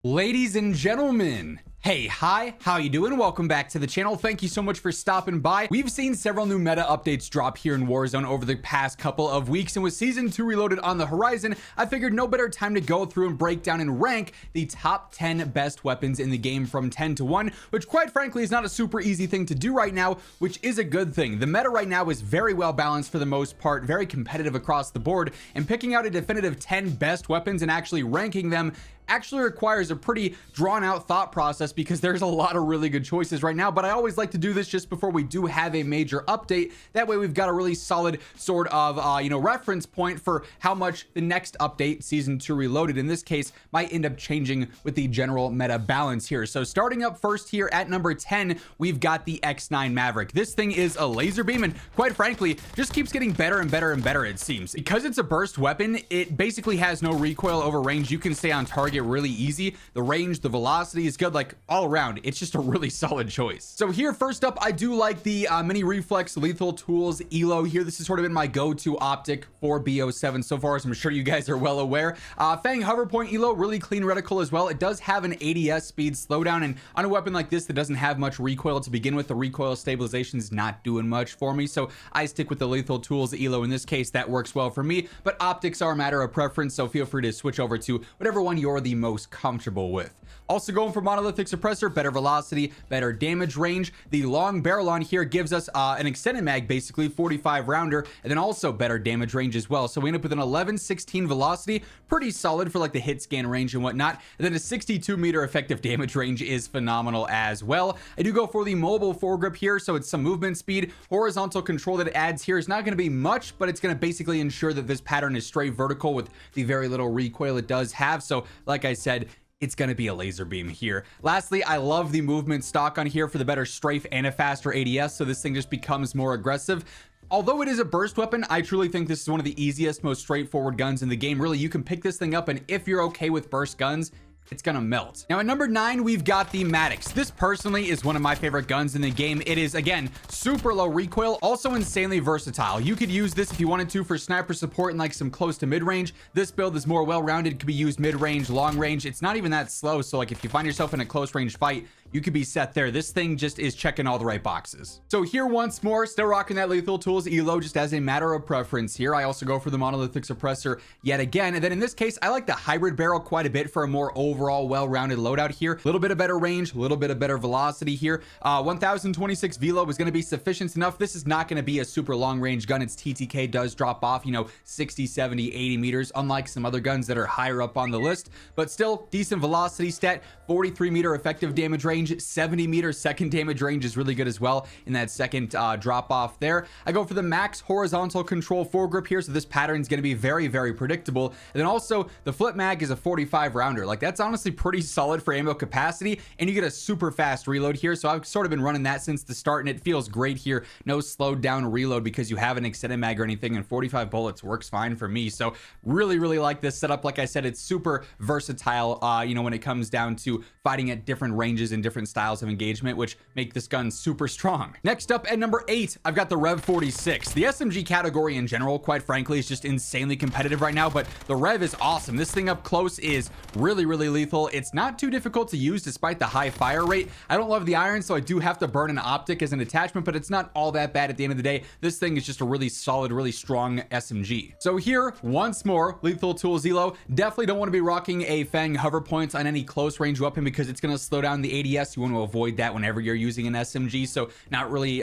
Ladies and gentlemen, hey, hi, how you doing? Welcome back to the channel. Thank you so much for stopping by. We've seen several new meta updates drop here in Warzone over the past couple of weeks, and with Season 2 Reloaded on the horizon, I figured no better time to go through and break down and rank the top 10 best weapons in the game from 10 to 1, which quite frankly is not a super easy thing to do right now, which is a good thing. The meta right now is very well balanced for the most part, very competitive across the board, and picking out a definitive 10 best weapons and actually ranking them actually requires a pretty drawn out thought process because there's a lot of really good choices right now. But I always like to do this just before we do have a major update. That way we've got a really solid sort of reference point for how much the next update, Season 2 Reloaded in this case, might end up changing with the general meta balance here. So starting up first here at number 10, we've got the X9 Maverick. This thing is a laser beam and quite frankly just keeps getting better and better and better, it seems. Because it's a burst weapon, it basically has no recoil over range. You can stay on target really easy. The range, the velocity is good, like all around. It's just a really solid choice. So here, first up, I do like the mini reflex lethal tools elo here. This has sort of been my go-to optic for BO7 so far, as I'm sure you guys are well aware. Fang hover point elo, really clean reticle as well. It does have an ADS speed slowdown, and on a weapon like this that doesn't have much recoil to begin with, the recoil stabilization is not doing much for me, so I stick with the lethal tools elo in this case. That works well for me, but optics are a matter of preference, so feel free to switch over to whatever one you're the most comfortable with. Also going for monolithic suppressor, better velocity, better damage range. The long barrel on here gives us an extended mag, basically 45 rounder, and then also better damage range as well. So we end up with an 11-16 velocity, pretty solid for like the hit scan range and whatnot. And then a 62 meter effective damage range is phenomenal as well. I do go for the mobile foregrip here, so it's some movement speed. Horizontal control that it adds here is not going to be much, but it's going to basically ensure that this pattern is straight vertical with the very little recoil it does have. So like I said, it's going to be a laser beam here. Lastly, I love the movement stock on here for the better strafe and a faster ADS, so this thing just becomes more aggressive. Although it is a burst weapon, I truly think this is one of the easiest, most straightforward guns in the game. Really, you can pick this thing up, and if you're okay with burst guns, it's gonna melt. Now at number 9, we've got the Maddox. This personally is one of my favorite guns in the game. It is, again, super low recoil, also insanely versatile. You could use this if you wanted to for sniper support and like some close to mid-range. This build is more well-rounded, could be used mid-range, long range. It's not even that slow, so like if you find yourself in a close range fight, you could be set there. This thing just is checking all the right boxes. So here once more, still rocking that lethal tools elo just as a matter of preference here. I also go for the monolithic suppressor yet again. And then in this case, I like the hybrid barrel quite a bit for a more overall well-rounded loadout here. A little bit of better range, a little bit of better velocity here. 1026 velo is going to be sufficient enough. This is not going to be a super long range gun. Its TTK does drop off, 60, 70, 80 meters, unlike some other guns that are higher up on the list, but still decent velocity stat, 43 meter effective damage range, 70 meter second damage range is really good as well in that second drop off there. I go for the max horizontal control foregrip here, so this pattern is going to be very, very predictable. And then also the flip mag is a 45 rounder. Like that's honestly pretty solid for ammo capacity, and you get a super fast reload here. So I've sort of been running that since the start, and it feels great here. No slowed down reload because you have an extended mag or anything, and 45 bullets works fine for me. So really, really like this setup. Like I said, it's super versatile, when it comes down to fighting at different ranges and different styles of engagement, which make this gun super strong. Next up at number 8, I've got the Rev 46. The SMG category in general, quite frankly, is just insanely competitive right now, but the Rev is awesome. This thing up close is really, really lethal. It's not too difficult to use despite the high fire rate. I don't love the iron, so I do have to burn an optic as an attachment, but it's not all that bad at the end of the day. This thing is just a really solid, really strong SMG. So here, once more, lethal tools elo. Definitely don't want to be rocking a Fang hover points on any close range weapon because it's going to slow down the ADS. You want to avoid that whenever you're using an SMG, so not really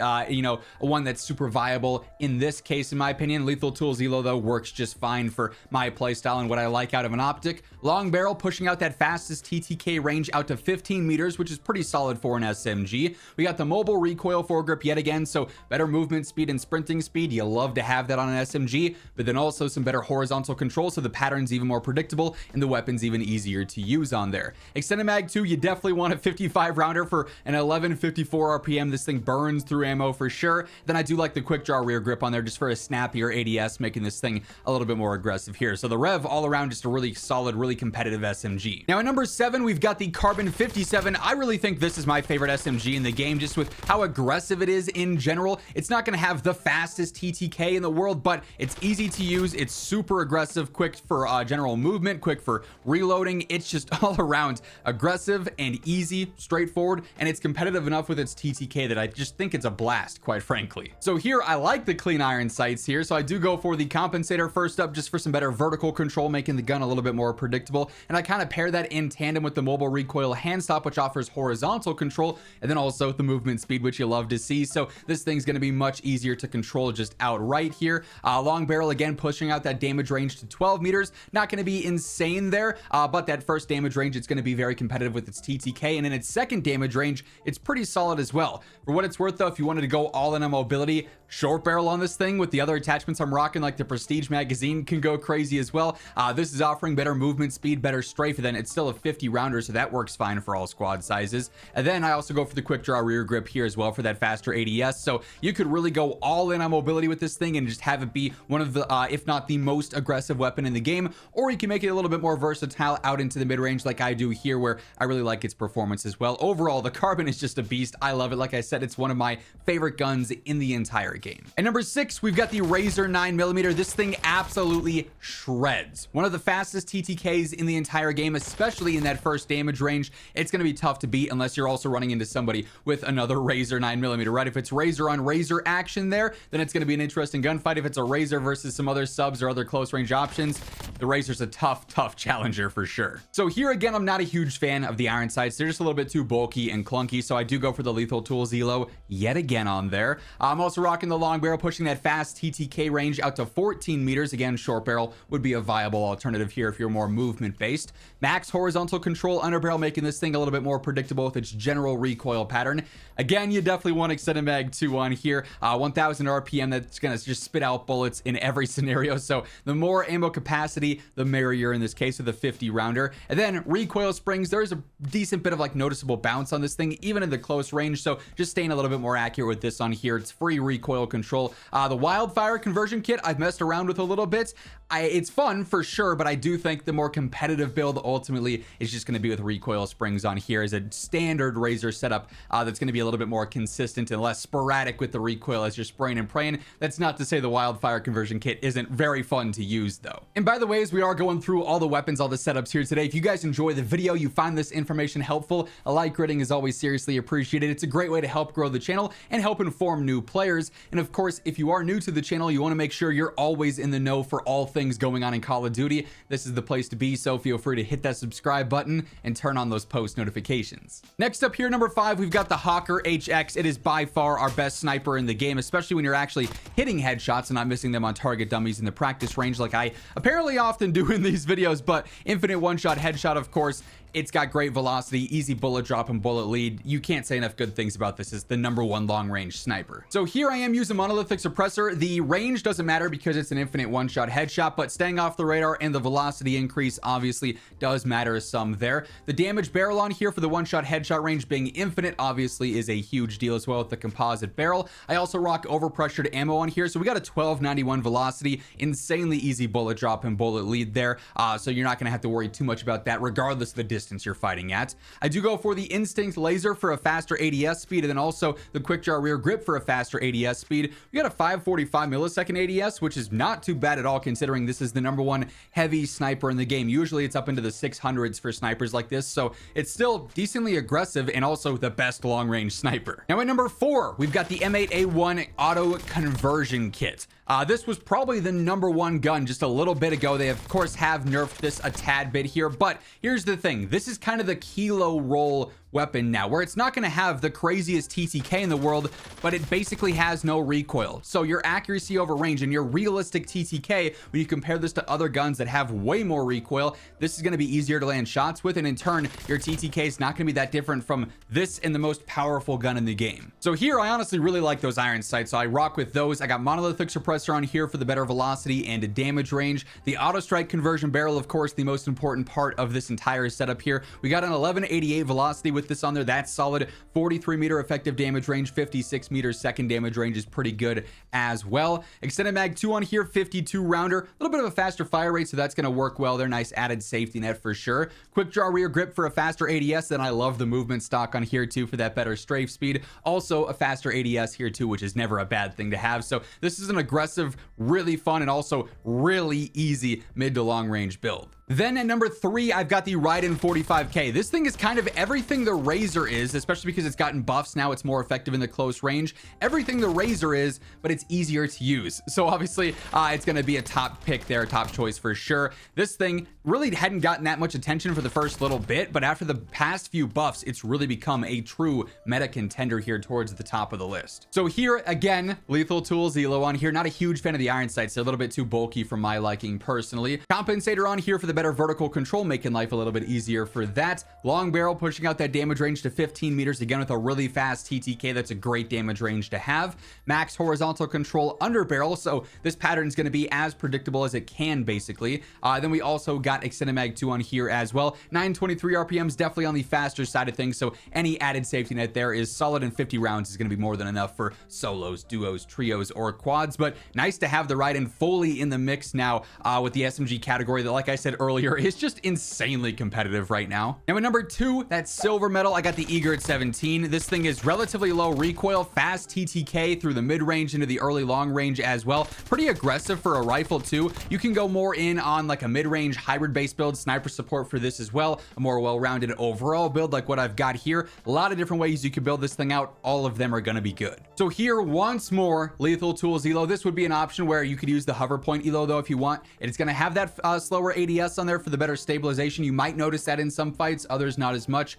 one that's super viable in this case, in my opinion. Lethal tools elo though works just fine for my playstyle and what I like out of an optic. Long barrel pushing out that fastest TTK range out to 15 meters, which is pretty solid for an SMG. We got the mobile recoil foregrip yet again, so better movement speed and sprinting speed. You love to have that on an SMG, but then also some better horizontal control, so the pattern's even more predictable and the weapon's even easier to use on there. Extended mag 2, you definitely want a 55 5 rounder for an 1154 RPM. This thing burns through ammo for sure. Then I do like the quick draw rear grip on there just for a snappier ADS, making this thing a little bit more aggressive here. So the rev all around, just a really solid, really competitive SMG. Now at number 7, we've got the Carbon 57. I really think this is my favorite SMG in the game, just with how aggressive it is in general. It's not going to have the fastest TTK in the world, but it's easy to use. It's super aggressive, quick for general movement, quick for reloading. It's just all around aggressive and easy, straightforward, and it's competitive enough with its TTK that I just think it's a blast, quite frankly. So here, I like the clean iron sights here, so I do go for the compensator first up, just for some better vertical control, making the gun a little bit more predictable. And I kind of pair that in tandem with the mobile recoil hand stop, which offers horizontal control, and then also the movement speed, which you love to see. So this thing's going to be much easier to control just outright here. Long barrel, again, pushing out that damage range to 12 meters. Not going to be insane there, but that first damage range, it's going to be very competitive with its TTK, and in its second damage range, it's pretty solid as well. For what it's worth, though, if you wanted to go all in on mobility, short barrel on this thing with the other attachments I'm rocking, like the Prestige magazine, can go crazy as well. This is offering better movement speed, better strafe, and then it's still a 50 rounder, so that works fine for all squad sizes. And then I also go for the quick draw rear grip here as well for that faster ADS, so you could really go all in on mobility with this thing and just have it be one of the if not the most aggressive weapon in the game, or you can make it a little bit more versatile out into the mid-range like I do here, where I really like its performance as well. Overall, the Carbon is just a beast. I love it. Like I said, it's one of my favorite guns in the entire game. At number 6, we've got the Razor 9mm. This thing absolutely shreds. One of the fastest TTKs in the entire game, especially in that first damage range. It's going to be tough to beat unless you're also running into somebody with another Razor 9mm, right? If it's Razor on Razor action there, then it's going to be an interesting gunfight. If it's a Razor versus some other subs or other close range options, the Razor's a tough challenger for sure. So here again, I'm not a huge fan of the iron sights. They're just a little bit too bulky and clunky, so I do go for the Lethal Tools Elo yet again on there. I'm also rocking the long barrel, pushing that fast TTK range out to 14 meters. Again, short barrel would be a viable alternative here if you're more movement based. Max horizontal control under barrel, making this thing a little bit more predictable with its general recoil pattern. Again, you definitely want extended mag 2 on here. 1000 RPM, that's gonna just spit out bullets in every scenario, so the more ammo capacity, the merrier in this case with a 50 rounder. And then recoil springs, there's a decent bit of like noticeable bounce on this thing, even in the close range, so just staying a little bit more accurate with this on here. It's free recoil control. The wildfire conversion kit, I've messed around with a little bit. It's fun for sure, but I do think the more competitive build ultimately is just going to be with recoil springs on here as a standard Razor setup that's going to be a little bit more consistent and less sporadic with the recoil as you're spraying and praying. That's not to say the wildfire conversion kit isn't very fun to use though. And by the way, as we are going through all the weapons, all the setups here today, if you guys enjoy the video, you find this information helpful, a like rating is always seriously appreciated. It's a great way to help grow the channel and help inform new players. And of course, if you are new to the channel, you want to make sure you're always in the know for all things going on in Call of Duty. This is the place to be, so feel free to hit that subscribe button and turn on those post notifications. Next up here, number 5, we've got the Hawker HX. It is by far our best sniper in the game, especially when you're actually hitting headshots and not missing them on target dummies in the practice range like I apparently often do in these videos. But infinite one-shot headshot, of course. It's got great velocity, easy bullet drop and bullet lead. You can't say enough good things about this as the #1 long range sniper. So here I am using monolithic suppressor. The range doesn't matter because it's an infinite one-shot headshot, but staying off the radar and the velocity increase obviously does matter some there. The damage barrel on here for the one-shot headshot range being infinite obviously is a huge deal as well with the composite barrel. I also rock overpressured ammo on here, so we got a 1291 velocity, insanely easy bullet drop and bullet lead there, so you're not going to have to worry too much about that regardless of the distance you're fighting at. I do go for the instinct laser for a faster ADS speed, and then also the quick draw rear grip for a faster ADS speed. We got a 545 millisecond ADS, which is not too bad at all considering this is the #1 heavy sniper in the game. Usually it's up into the 600s for snipers like this, so it's still decently aggressive and also the best long range sniper. Now at number 4, we've got the M8A1 auto conversion kit. This was probably the #1 gun just a little bit ago. They of course have nerfed this a tad bit here, but here's the thing. This is kind of the kilo roll weapon now, where it's not going to have the craziest TTK in the world, but it basically has no recoil. So your accuracy over range and your realistic TTK, when you compare this to other guns that have way more recoil, this is going to be easier to land shots with, and in turn, your TTK is not going to be that different from this and the most powerful gun in the game. So here, I honestly really like those iron sights, so I rock with those. I got monolithic suppressor on here for the better velocity and damage range. The auto strike conversion barrel, of course, the most important part of this entire setup up here. We got an 1188 velocity with this on there. That's solid. 43 meter effective damage range, 56 meters second damage range is pretty good as well. Extended mag 2 on here, 52 rounder, a little bit of a faster fire rate, so that's going to work well. They're nice added safety net for sure. Quick draw rear grip for a faster ADS. Then I love the movement stock on here too for that better strafe speed. Also a faster ADS here too, which is never a bad thing to have. So this is an aggressive, really fun, and also really easy mid to long range build. Then at number 3, I've got the Ryden 45K. This thing is kind of everything the Razor is, especially because it's gotten buffs now. It's more effective in the close range. Everything the Razor is, but it's easier to use. So obviously, it's going to be a top pick there, top choice for sure. This thing really hadn't gotten that much attention for the first little bit, but after the past few buffs, it's really become a true meta contender here towards the top of the list. So here, again, Lethal Tools Elo on here. Not a huge fan of the iron sights. They're a little bit too bulky for my liking personally. Compensator on here for the better vertical control, making life a little bit easier for that. Long barrel pushing out that damage range to 15 meters, again with a really fast TTK. That's a great damage range to have. Max horizontal control under barrel, so this pattern is going to be as predictable as it can basically. Then we also got extended mag 2 on here as well. 923 RPMs, definitely on the faster side of things, so any added safety net there is solid, and 50 rounds is going to be more than enough for solos, duos, trios, or quads. But nice to have the Ryden fully in the mix now with the SMG category that, like I said earlier, is just insanely competitive right now. Now at number 2, that's silver metal. I got the Eager at 17. This thing is relatively low recoil, fast TTK through the mid range into the early long range as well. Pretty aggressive for a rifle too. You can go more in on like a mid range hybrid base build, sniper support for this as well, a more well-rounded overall build like what I've got here. A lot of different ways you could build this thing out. All of them are going to be good. So here, once more, Lethal Tools Elo. This would be an option where you could use the hover point Elo though if you want. It's going to have that slower ADS on there for the better stabilization. You might notice that in some fights, others not as much.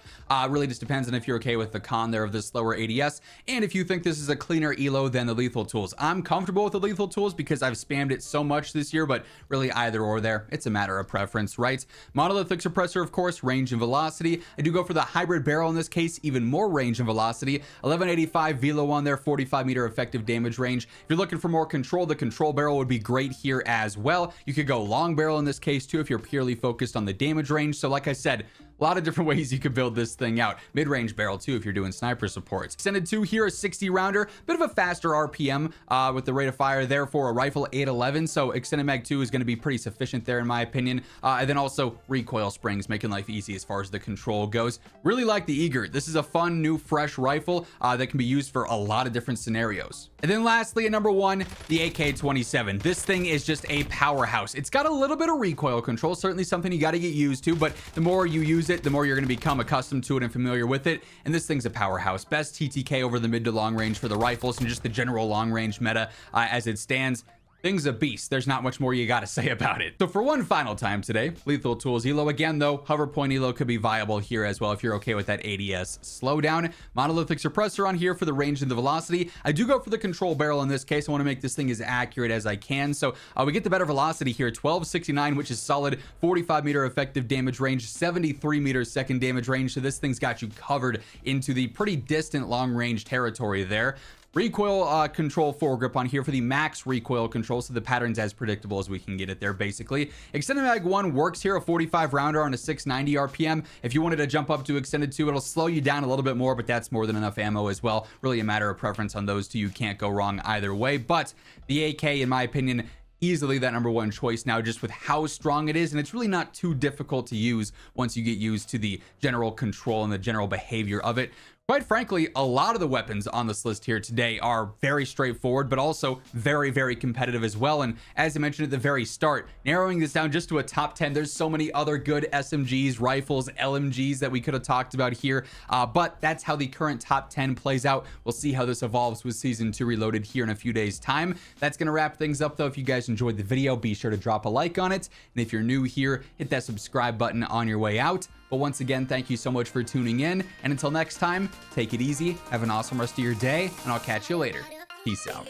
Really just depends on if you're okay with the con there of the slower ADS, and if you think this is a cleaner Elo than the Lethal Tools. I'm comfortable with the Lethal Tools because I've spammed it so much this year, but really either or there. It's a matter of preference, right? Monolithic suppressor, of course, range and velocity. I do go for the hybrid barrel in this case, even more range and velocity. 1185 velo on there, 45 meter effective damage range. If you're looking for more control, the control barrel would be great here as well. You could go long barrel in this case too if you're purely focused on the damage range. So like I said, a lot of different ways you could build this thing out. Mid-range barrel too if you're doing sniper supports. Extended 2 here, a 60 rounder, bit of a faster RPM with the rate of fire there for a rifle 811. So extended mag 2 is going to be pretty sufficient there in my opinion. And then also recoil springs, making life easy as far as the control goes. Really like the Eager. This is a fun new fresh rifle that can be used for a lot of different scenarios. And then lastly at number 1, the AK-27. This thing is just a powerhouse. It's got a little bit of recoil control, certainly something you got to get used to, but the more you use it, the more you're going to become accustomed to it and familiar with it. And this thing's a powerhouse. Best TTK over the mid to long range for the rifles and just the general long range meta as it stands. Thing's a beast. There's not much more you got to say about it. So for one final time today, Lethal Tools Elo. Again, though, hover point Elo could be viable here as well if you're okay with that ADS slowdown. Monolithic suppressor on here for the range and the velocity. I do go for the control barrel in this case. I want to make this thing as accurate as I can. So we get the better velocity here, 1269, which is solid. 45 meter effective damage range, 73 meters second damage range. So this thing's got you covered into the pretty distant long range territory there. Recoil control foregrip on here for the max recoil control, so the pattern's as predictable as we can get it there basically. Extended mag 1 works here, a 45 rounder on a 690 RPM. If you wanted to jump up to extended 2, it'll slow you down a little bit more, but that's more than enough ammo as well. Really a matter of preference on those two. You can't go wrong either way, but the AK, in my opinion, easily that number 1 choice now, just with how strong it is, and it's really not too difficult to use once you get used to the general control and the general behavior of it. Quite frankly, a lot of the weapons on this list here today are very straightforward, but also very, very competitive as well. And as I mentioned at the very start, narrowing this down just to a top 10, there's so many other good SMGs, rifles, LMGs that we could have talked about here. But that's how the current top 10 plays out. We'll see how this evolves with Season 2 Reloaded here in a few days' time. That's going to wrap things up, though. If you guys enjoyed the video, be sure to drop a like on it. And if you're new here, hit that subscribe button on your way out. But once again, thank you so much for tuning in. And until next time, take it easy, have an awesome rest of your day, and I'll catch you later. Peace out.